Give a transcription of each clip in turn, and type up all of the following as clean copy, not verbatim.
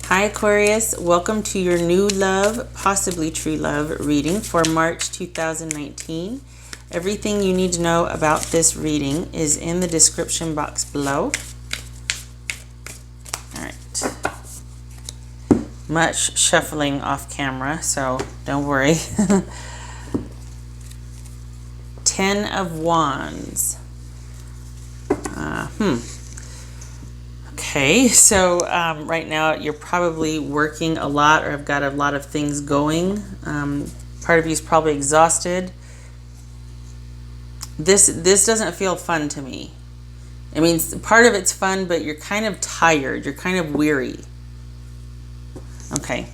Hi Aquarius, welcome to your new love, possibly true love reading for March 2019. Everything you need to know about this reading is in the description box below. All right. Much shuffling off camera, so don't worry. 10 of Wands. Okay, so right now you're probably working a lot or have got a lot of things going. Part of you is probably exhausted. This doesn't feel fun to me. I mean, part of it's fun, but you're kind of tired. You're kind of weary. Okay,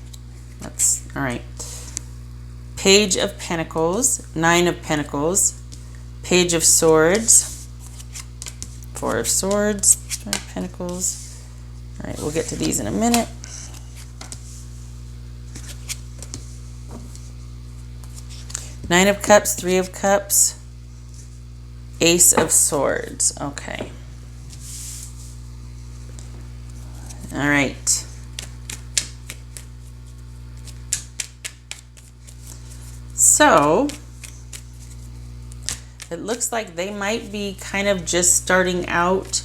that's all right. Page of Pentacles, 9 of Pentacles, Page of Swords, 4 of Swords, 5 of Pentacles. All right, we'll get to these in a minute. Nine of Cups, 3 of Cups, Ace of Swords. Okay. All right. So it looks like they might be kind of just starting out,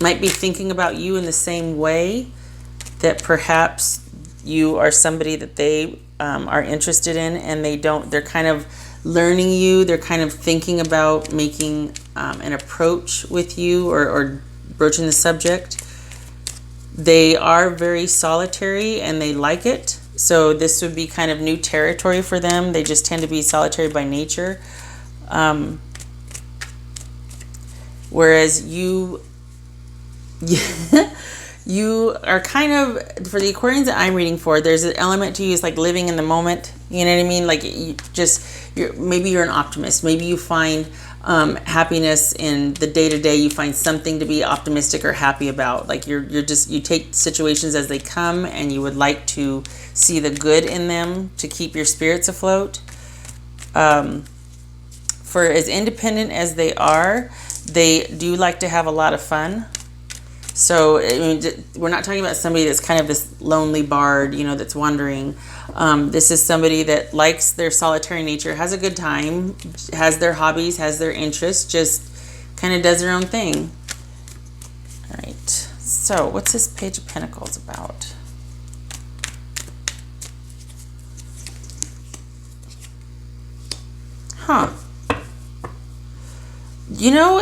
might be thinking about you in the same way, that perhaps you are somebody that they are interested in, and they're kind of learning you. They're kind of thinking about making an approach with you or broaching the subject. They are very solitary and they like it. So this would be kind of new territory for them. They just tend to be solitary by nature. Whereas you are kind of, for the Aquarians that I'm reading for, there's an element to you is like living in the moment. You know what I mean? Like maybe you're an optimist. Maybe you find happiness in the day-to-day. You find something to be optimistic or happy about. Like you take situations as they come, and you would like to see the good in them to keep your spirits afloat. For as independent as they are, they do like to have a lot of fun. So I mean, we're not talking about somebody that's kind of this lonely bard, you know, that's wandering. This is somebody that likes their solitary nature, has a good time, has their hobbies, has their interests, just kind of does their own thing. All right. So what's this Page of Pentacles about? Huh. You know,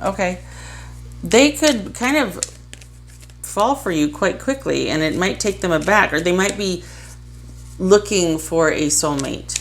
okay. They could kind of fall for you quite quickly, and it might take them aback, or they might be looking for a soulmate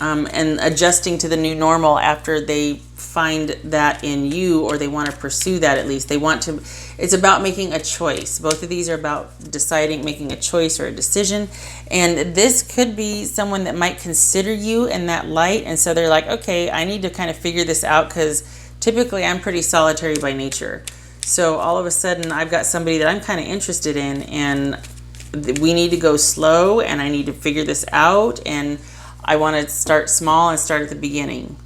and adjusting to the new normal after they find that in you, or they want to pursue that. At least they want to. It's about making a choice. Both of these are about deciding, making a choice or a decision, and this could be someone that might consider you in that light, and so they're like, okay, I need to kind of figure this out, because typically I'm pretty solitary by nature. So all of a sudden I've got somebody that I'm kind of interested in, and we need to go slow, and I need to figure this out, and I want to start small and start at the beginning.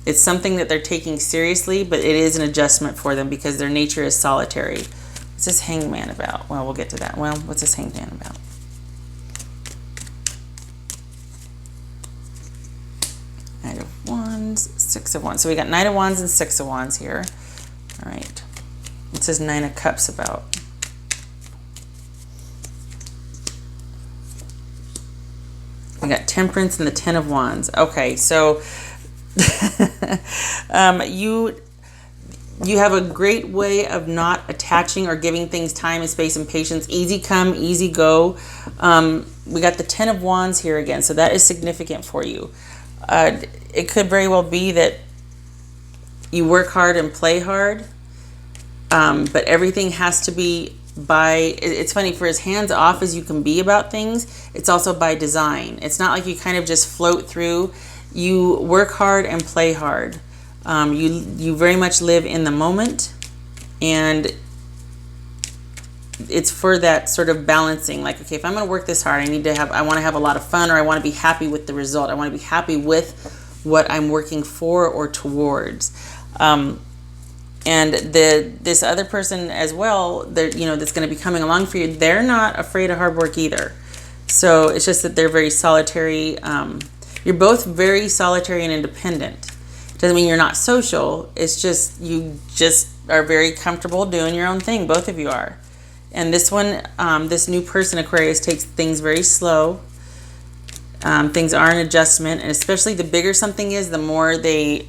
It's something that they're taking seriously, but it is an adjustment for them because their nature is solitary. What's this Hangman about? Well, we'll get to that. Well, what's this Hangman about? Knight of Wands, 6 of Wands. So we got Knight of Wands and 6 of Wands here. All right. What's this 9 of Cups about? We got Temperance and the 10 of Wands. Okay, so you have a great way of not attaching or giving things time and space and patience. Easy come, easy go. We got the 10 of Wands here again, so that is significant for you. It could very well be that you work hard and play hard, but everything has to be by, it's funny, for as hands off as you can be about things, it's also by design. It's not like you kind of just float through. You work hard and play hard. You very much live in the moment, and it's for that sort of balancing. Like, okay, if I'm going to work this hard, I want to have a lot of fun, or I want to be happy with the result. I want to be happy with what I'm working for or towards. And this other person as well, that's going to be coming along for you, they're not afraid of hard work either. So it's just that they're very solitary. You're both very solitary and independent. Doesn't mean you're not social. It's just you just are very comfortable doing your own thing. Both of you are. And this one, this new person, Aquarius, takes things very slow. Things are an adjustment, and especially the bigger something is, the more they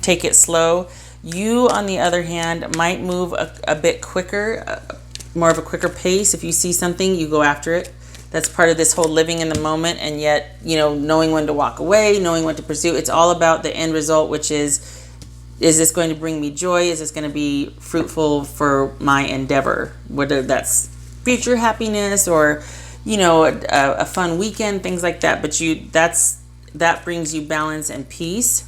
take it slow. You, on the other hand, might move a bit quicker, more of a quicker pace. If you see something, you go after it. That's part of this whole living in the moment, and yet, knowing when to walk away, knowing what to pursue. It's all about the end result, which is this going to bring me joy? Is this going to be fruitful for my endeavor? Whether that's future happiness or, a fun weekend, things like that. But that brings you balance and peace.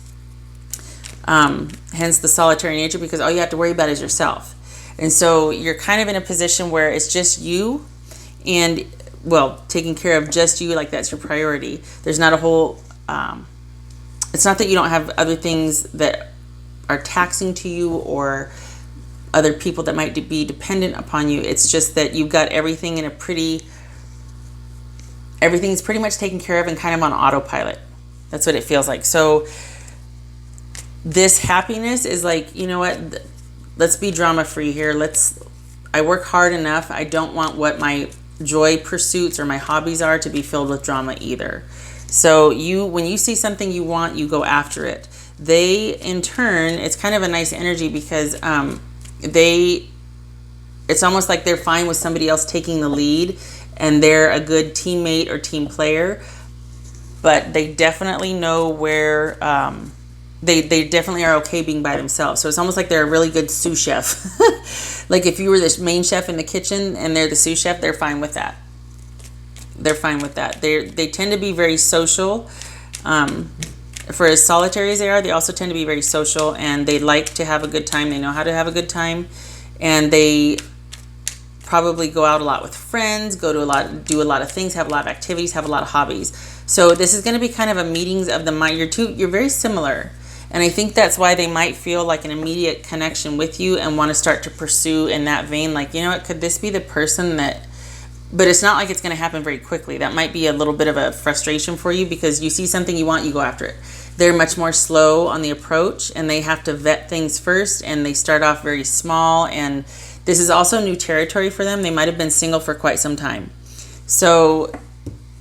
Hence the solitary nature, because all you have to worry about is yourself. And so you're kind of in a position where it's just you, and taking care of just you, like that's your priority. There's not a whole, it's not that you don't have other things that are taxing to you or other people that might be dependent upon you. It's just that you've got everything in everything's pretty much taken care of and kind of on autopilot. That's what it feels like. So this happiness is like, you know what, let's be drama free here. I work hard enough. I don't want what my joy pursuits or my hobbies are to be filled with drama either. So when you see something you want, you go after it. They, in turn, it's kind of a nice energy because it's almost like they're fine with somebody else taking the lead, and they're a good teammate or team player, but they definitely know where, they definitely are okay being by themselves. So it's almost like they're a really good sous chef. Like if you were the main chef in the kitchen and they're the sous chef, they're fine with that. They're fine with that. They tend to be very social. For as solitary as they are, they also tend to be very social, and they like to have a good time. They know how to have a good time, and they probably go out a lot with friends, do a lot of things, have a lot of activities, have a lot of hobbies. So this is going to be kind of a meetings of the mind. You're very similar. And I think that's why they might feel like an immediate connection with you and want to start to pursue in that vein. Like, could this be the person that, but it's not like it's going to happen very quickly. That might be a little bit of a frustration for you because you see something you want, you go after it. They're much more slow on the approach, and they have to vet things first, and they start off very small. And this is also new territory for them. They might have been single for quite some time. So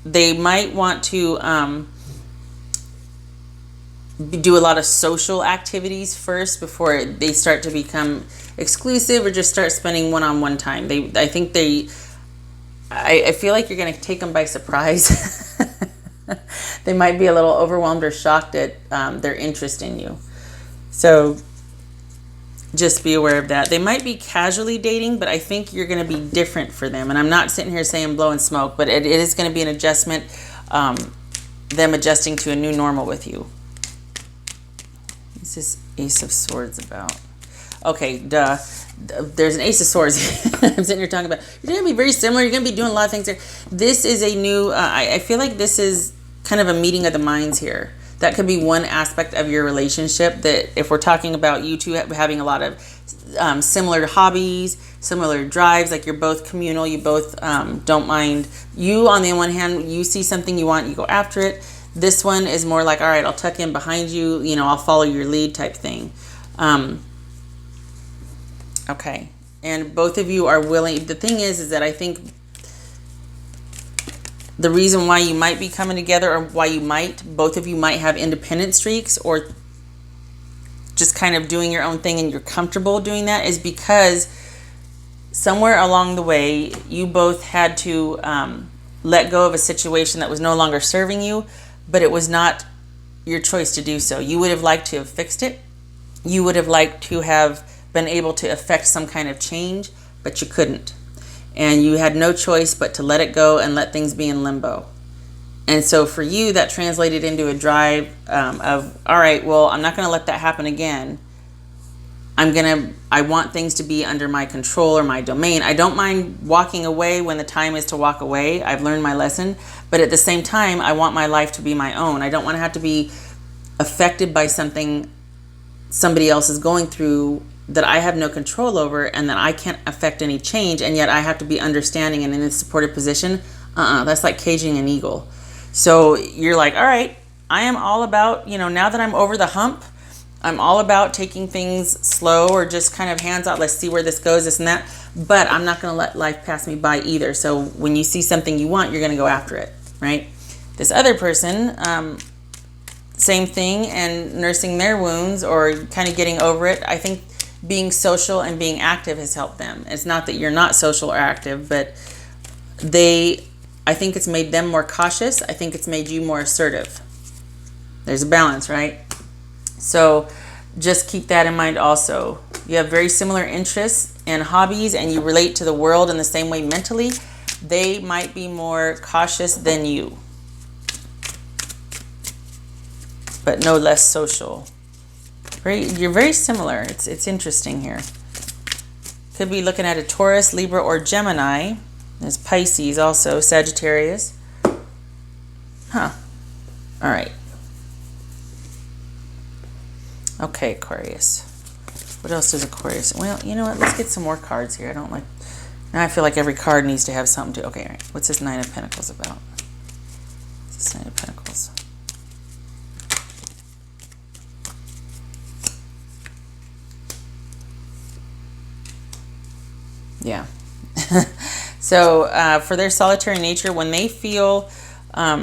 they might want to, do a lot of social activities first before they start to become exclusive or just start spending one-on-one time. I feel like you're going to take them by surprise. They might be a little overwhelmed or shocked at their interest in you. So just be aware of that. They might be casually dating, but I think you're going to be different for them. And I'm not sitting here saying blowing smoke, but it is going to be an adjustment, them adjusting to a new normal with you. What's this Ace of Swords about? Okay, duh. There's an Ace of Swords. I'm sitting here talking about, you're going to be very similar. You're going to be doing a lot of things here. This is a new, I feel like this is kind of a meeting of the minds here. That could be one aspect of your relationship, that if we're talking about you two having a lot of similar hobbies, similar drives, like you're both communal, you both don't mind. You, on the one hand, you see something you want, you go after it. This one is more like, all right, I'll tuck in behind you, I'll follow your lead type thing. Okay. And both of you are willing. The thing is that I think the reason why you might be coming together, or why both of you might have independent streaks or just kind of doing your own thing and you're comfortable doing that, is because somewhere along the way, you both had to let go of a situation that was no longer serving you, but it was not your choice to do so. You would have liked to have fixed it. You would have liked to have been able to affect some kind of change, but you couldn't. And you had no choice but to let it go and let things be in limbo. And so for you, that translated into a drive of, all right, well, I'm not going to let that happen again. I want things to be under my control or my domain. I don't mind walking away when the time is to walk away. I've learned my lesson. But at the same time, I want my life to be my own. I don't want to have to be affected by something somebody else is going through that I have no control over and that I can't affect any change, and yet I have to be understanding and in a supportive position. That's like caging an eagle. So you're like, all right, I am all about, now that I'm over the hump, I'm all about taking things slow or just kind of hands out. Let's see where this goes, this and that. But I'm not going to let life pass me by either. So when you see something you want, you're going to go after it, right? This other person, same thing, and nursing their wounds or kind of getting over it. I think being social and being active has helped them. It's not that you're not social or active, but I think it's made them more cautious. I think it's made you more assertive. There's a balance, right? So just keep that in mind also. You have very similar interests and hobbies, and you relate to the world in the same way mentally. They might be more cautious than you, but no less social. You're very similar. It's interesting here. Could be looking at a Taurus, Libra, or Gemini. There's Pisces also, Sagittarius. All right. Okay, Aquarius. What else does Aquarius? Well, you know what? Let's get some more cards here. Now I feel like every card needs to have something to. Okay, all right. What's this Nine of Pentacles about? What's this Nine of Pentacles? Yeah. So for their solitary nature, when they feel, I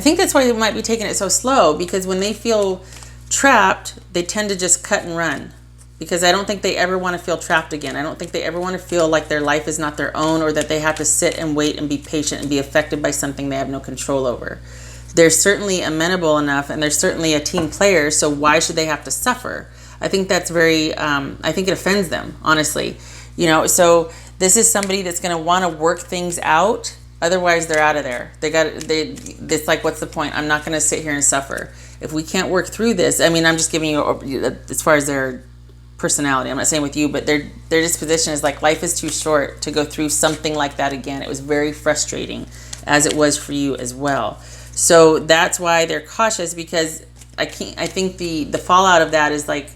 think that's why they might be taking it so slow, because when they feel trapped, they tend to just cut and run, because I don't think they ever want to feel trapped again. I don't think they ever want to feel like their life is not their own, or that they have to sit and wait and be patient and be affected by something they have no control over. They're certainly amenable enough, and they're certainly a team player, so why should they have to suffer? I think that's very, I think it offends them, honestly. So this is somebody that's going to want to work things out. Otherwise, they're out of there. It's like, what's the point? I'm not going to sit here and suffer. If we can't work through this, I mean, I'm just giving you, as far as their personality, I'm not saying with you, but their disposition is like, life is too short to go through something like that again. It was very frustrating, as it was for you as well. So that's why they're cautious, because I think the fallout of that is like,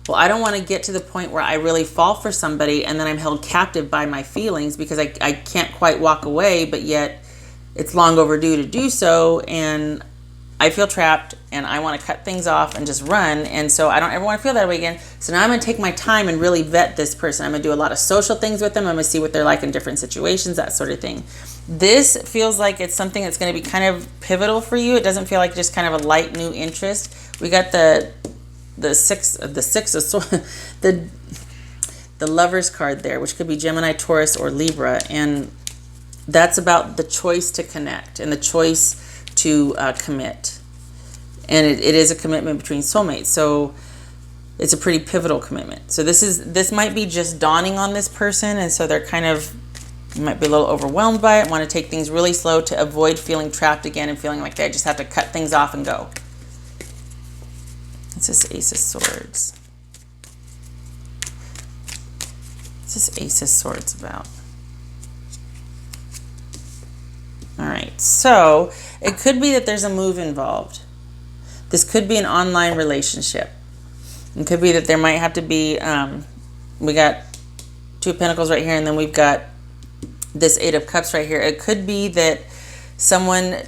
well, I don't want to get to the point where I really fall for somebody and then I'm held captive by my feelings, because I can't quite walk away, but yet it's long overdue to do so, and I feel trapped and I want to cut things off and just run, and so I don't ever want to feel that way again. So now I'm going to take my time and really vet this person. I'm going to do a lot of social things with them. I'm going to see what they're like in different situations, that sort of thing. This feels like it's something that's going to be kind of pivotal for you. It doesn't feel like just kind of a light new interest. We got the six of swords, the Lovers card there, which could be Gemini, Taurus, or Libra, and that's about the choice to connect and the choice to commit. And it is a commitment between soulmates, so it's a pretty pivotal commitment. So this might be just dawning on this person, and so they're kind of, you might be a little overwhelmed by it, want to take things really slow to avoid feeling trapped again and feeling like they just have to cut things off and go. It's this Ace of Swords. What's this Ace of Swords about? All right, so it could be that there's a move involved. This could be an online relationship. It could be that there might have to be, we got Two of Pentacles right here, and then we've got this Eight of Cups right here. It could be that someone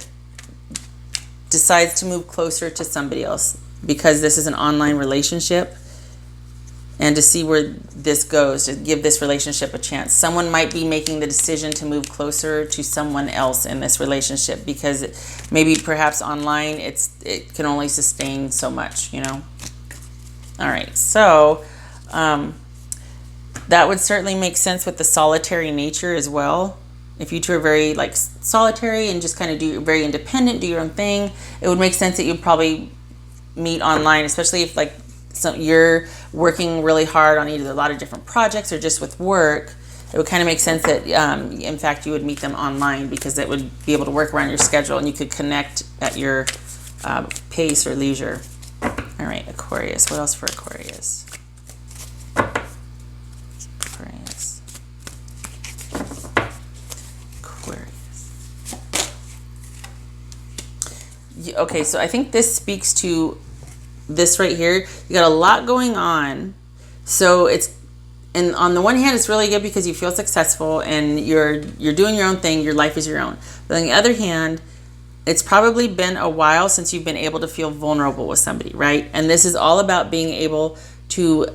decides to move closer to somebody else because this is an online relationship, and to see where this goes, to give this relationship a chance. Someone might be making the decision to move closer to someone else in this relationship, because maybe perhaps online it can only sustain so much, you know. All right, so that would certainly make sense with the solitary nature as well. If you two are very like solitary and just kind of very independent, do your own thing, it would make sense that you'd probably meet online, especially if like you're working really hard on either a lot of different projects or just with work. It would kind of make sense that in fact you would meet them online, because it would be able to work around your schedule and you could connect at your pace or leisure. All right, Aquarius. What else for Aquarius? Okay, so I think this speaks to this right here, you got a lot going on. So and on the one hand, it's really good because you feel successful and you're doing your own thing. Your life is your own. But on the other hand, it's probably been a while since you've been able to feel vulnerable with somebody, right? And this is all about being able to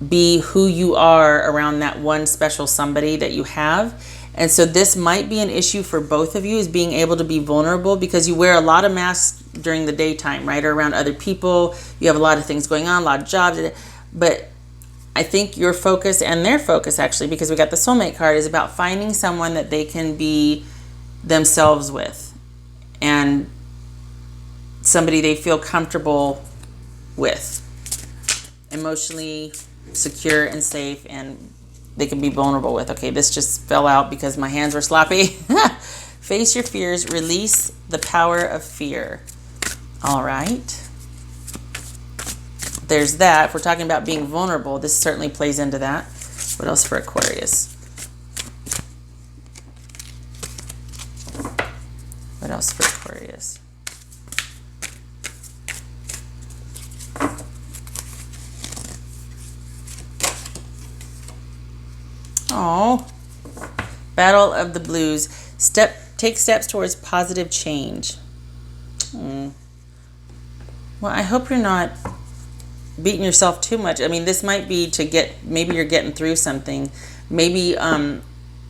be who you are around that one special somebody that you have. And so this might be an issue for both of you, is being able to be vulnerable, because you wear a lot of masks during the daytime, right? Or around other people. You have a lot of things going on, a lot of jobs. But I think your focus, and their focus actually, because we got the soulmate card, is about finding someone that they can be themselves with, and somebody they feel comfortable with, emotionally secure and safe, and they can be vulnerable with. Okay, this just fell out because my hands were sloppy. Face your fears, release the power of fear. All right. There's that. If we're talking about being vulnerable, this certainly plays into that. What else for Aquarius? What else for Aquarius? Oh, Battle of the Blues. Take steps towards positive change. Well, I hope you're not beating yourself too much. I mean, this might be maybe you're getting through something. Maybe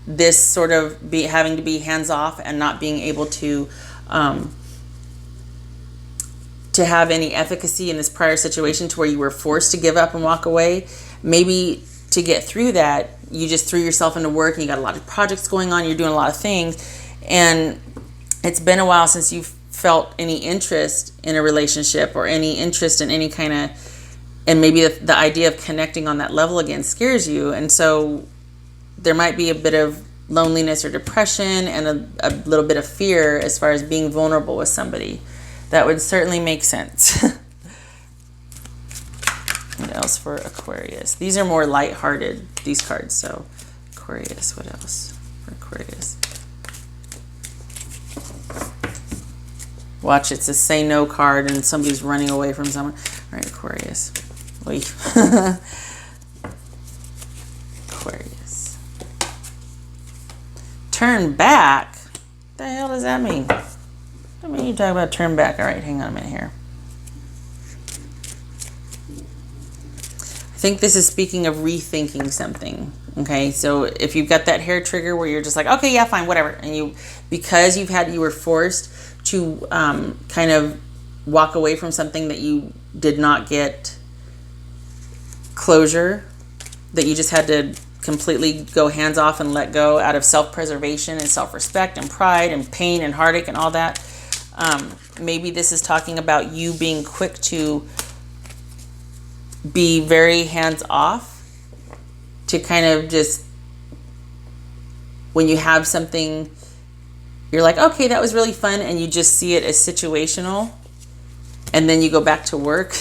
this sort of having to be hands off and not being able to have any efficacy in this prior situation, to where you were forced to give up and walk away. Maybe to get through that, you just threw yourself into work, and you got a lot of projects going on. You're doing a lot of things, and it's been a while since you've felt any interest in a relationship, or any interest in any kind of, and maybe the idea of connecting on that level again scares you. And so there might be a bit of loneliness or depression, and a little bit of fear as far as being vulnerable with somebody. That would certainly make sense. What else for Aquarius? These are more lighthearted, these cards. So Aquarius, what else for Aquarius? Watch, it's a say no card and somebody's running away from someone. All right, Aquarius. Aquarius. Turn back? What the hell does that mean? I mean, you talk about turn back. All right, hang on a minute here. I think this is speaking of rethinking something. Okay, so if you've got that hair trigger where you're just like, okay, yeah, fine, whatever, and because you were forced to kind of walk away from something that you did not get closure, that you just had to completely go hands off and let go out of self-preservation and self-respect and pride and pain and heartache and all that. Maybe this is talking about you being quick to be very hands off, to kind of just, when you have something, you're like, okay, that was really fun, and you just see it as situational, and then you go back to work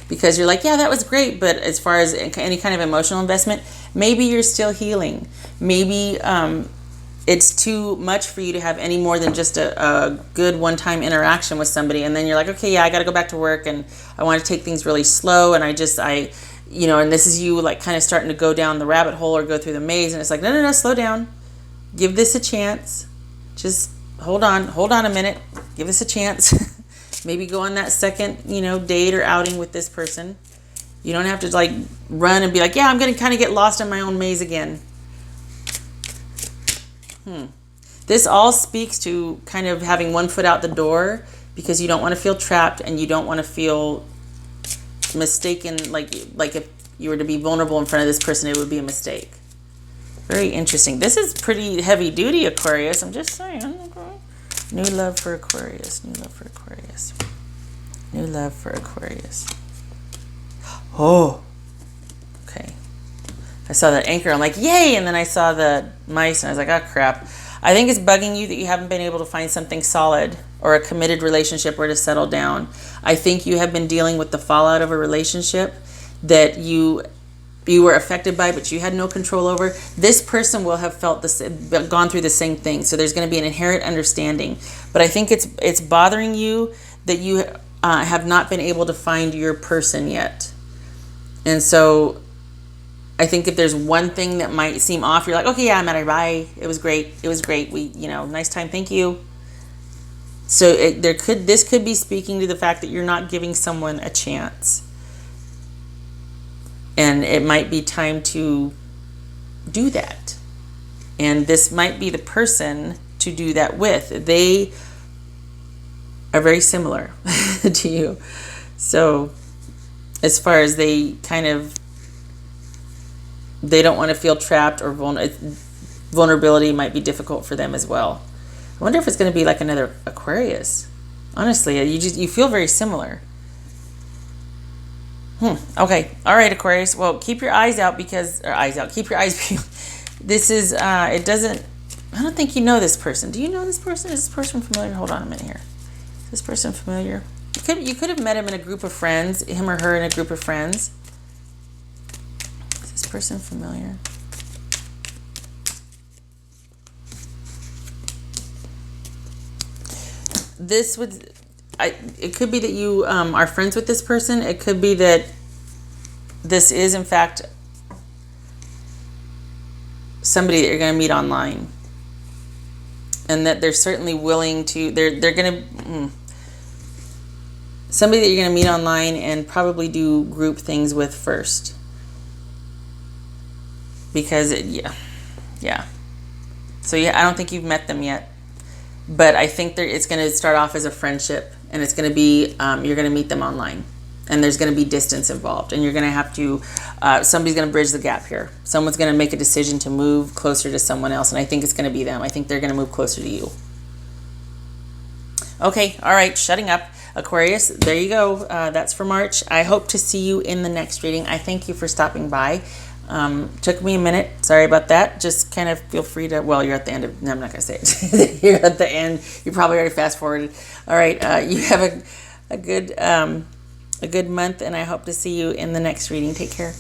because you're like, yeah, that was great, but as far as any kind of emotional investment, maybe you're still healing. Maybe it's too much for you to have any more than just a good one-time interaction with somebody, and then you're like, okay, yeah, I got to go back to work, and I want to take things really slow, and and this is you like kind of starting to go down the rabbit hole or go through the maze, and it's like, no, slow down, give this a chance, just hold on a minute, give this a chance. Maybe go on that second, date or outing with this person. You don't have to like run and be like, yeah, I'm going to kind of get lost in my own maze again. This all speaks to kind of having one foot out the door, because you don't want to feel trapped, and you don't want to feel mistaken. Like if you were to be vulnerable in front of this person, it would be a mistake. Very interesting. This is pretty heavy duty, Aquarius. I'm just saying. Okay. New love for Aquarius. New love for Aquarius. New love for Aquarius. Oh. Okay. I saw that anchor. I'm like, yay! And then I saw the mice, and I was like, oh, crap. I think it's bugging you that you haven't been able to find something solid or a committed relationship where to settle down. I think you have been dealing with the fallout of a relationship that you were affected by, but you had no control over. This person will have gone through the same thing. So there's going to be an inherent understanding. But I think it's bothering you that you have not been able to find your person yet. And so I think if there's one thing that might seem off, you're like, okay, yeah, I met her, bye. It was great. It was great. We, nice time. Thank you. So this could be speaking to the fact that you're not giving someone a chance. And it might be time to do that. And this might be the person to do that with. They are very similar to you. So as far as they don't want to feel trapped, or vulnerability might be difficult for them as well. I wonder if it's going to be like another Aquarius. Honestly, you feel very similar. Okay. All right, Aquarius. Well, keep your eyes out keep your eyes peeled. This is, I don't think you know this person. Do you know this person? Is this person familiar? Hold on a minute here. Is this person familiar? You could have met him in a group of friends, him or her in a group of friends. Is this person familiar? It could be that you are friends with this person. It could be that this is, in fact, somebody that you're going to meet online. And that they're certainly willing to, they're going to, somebody that you're going to meet online and probably do group things with first. Because, yeah. So, yeah, I don't think you've met them yet. But I think it's going to start off as a friendship, and it's going to be, you're going to meet them online, and there's going to be distance involved, and you're going to have to, somebody's going to bridge the gap here. Someone's going to make a decision to move closer to someone else, and I think it's going to be them. I think they're going to move closer to you. Okay, all right, shutting up. Aquarius, there you go. That's for March. I hope to see you in the next reading. I thank you for stopping by. Took me a minute. Sorry about that. Just kind of feel free to, well, you're at the end of, no, I'm not going to say it. You're at the end. You probably already fast forwarded. All right. You have a good month, and I hope to see you in the next reading. Take care.